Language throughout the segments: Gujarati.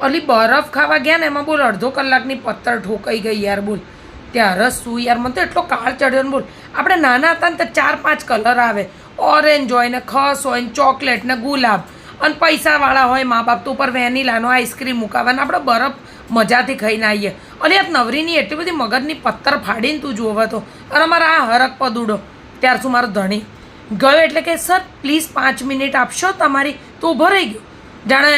અલી બરફ ખાવા ગયા ને એમાં બોલ અડધો કલાકની પત્તર ઠોકાઈ ગઈ યાર બોલ. ત્યારે શું યાર, મને તો એટલો કાળ ચડ્યો ને બોલ. આપણે નાના હતા ને તો 4-5 કલર આવે, ઓરેન્જ હોય ને ખસ હોય ને ચોકલેટ ને ગુલાબ, અને પૈસાવાળા હોય મા બાપ તો ઉપર વેનીલાનો આઈસ્ક્રીમ મુકાવાના, આપણે બરફ મજાથી ખાઈને આવીએ. અને યાર નવરીની એટલી બધી મગજની પત્તર ફાડીને તું જોવે તો. અને અમારા આ હરક પદુડો ત્યાર શું મારો ધણી ગયો એટલે કે સર પ્લીઝ 5 મિનિટ આપશો તમારી, તો ઊભો રહી ગયો. જાણે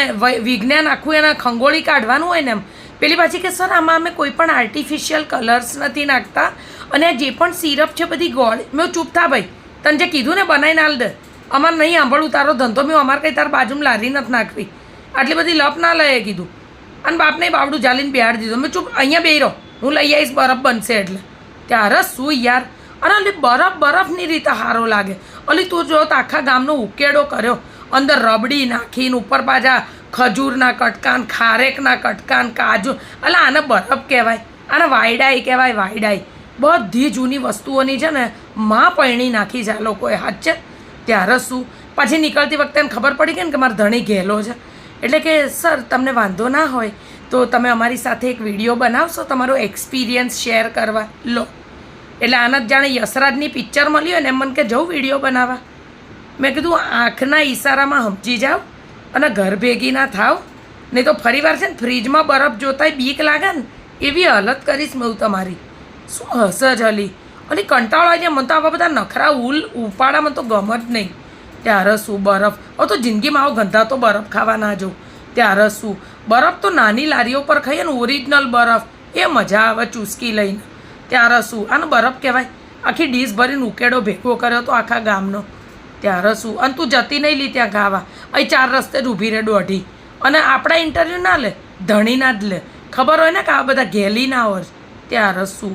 વિજ્ઞાન આખું એના ખંગોળી કાઢવાનું હોય ને એમ. પેલી પાછી કે સર આમાં અમે કોઈ પણ આર્ટિફિશિયલ કલર્સ નથી નાખતા, અને જે પણ સિરપ છે બધી ગોળ. મેં ચૂપ થા ભાઈ, તને જે કીધું ને બનાવીને હાલ દે, અમારે નહીં સાંભળવું તારો ધંધો. મેં અમારે કંઈ તાર બાજુમાં લારી નથી નાખવી, આટલી બધી લપ ના લઈએ કીધું. અને બાપને બાવડું જાલીને બેહાડી દીધું. મેં ચૂપ અહીંયા બેહી રહો, હું લઈ આવીશ બરફ બનશે એટલે. ત્યારે શું યાર, અને અલી બરફની રીતે સારો લાગે. અલી તું જો તો આખા ગામનો ઉકેડો કર્યો, અંદર રબડી નાખીને ઉપર પાછા ખજૂરના કટકાન, ખારેકના કટકાન, કાજુ. એટલે આને બરફ કહેવાય, આને વાયડાઈ કહેવાય, વાયડાઈ. બધી જૂની વસ્તુઓની છે ને માં પૈણી નાખી છે આ લોકોએ, હાથ છે. ત્યારે શું પછી નીકળતી વખતે એને ખબર પડી ગઈ ને કે મારો ધણી ઘેલો છે, એટલે કે સર તમને વાંધો ના હોય તો તમે અમારી સાથે એક વિડીયો બનાવશો તમારો એક્સપિરિયન્સ શેર કરવા. લો એટલે આને જ જાણે યશરાજની પિક્ચર મળી હોય ને એમ મને કે જવું વિડીયો બનાવવા. મેં કીધું આંખના ઈશારામાં સમજી જાઓ અને ઘર ભેગી ના થાવ, નહીં તો ફરી વાર છે ને ફ્રીજમાં બરફ જોતાય બીક લાગે ને એવી હાલત કરીશ મેં તમારી. શું હશે જ અલી, અલી કંટાળો આવી જાય મને તો. આવા બધા નખરા ઉપાડા મને તો ગમ જ નહીં. ત્યારે શું બરફ, હવે તો જિંદગીમાં આવો ગંધા તો બરફ ખાવા ના જાઉં. ત્યારે શું બરફ તો નાની લારીઓ પર ખાઈએ ને ઓરિજિનલ બરફ, એ મજા આવે ચૂસકી લઈને. ત્યારે શું આને બરફ કહેવાય. આખી ડીશ ભરીને ઉકેડો ભેગો કર્યો તો આખા ગામનો. ત્યારે શું, અને તું જતી નહીં લી ત્યાં ગાવા, અહીં 4 રસ્તે જ ઊભી રહે દોઢી. અને આપણા ઇન્ટરવ્યૂ ના લે, ધણી ના જ લે. ખબર હોય ને કે આ બધા ઘેલી ના હોય. ત્યારે શું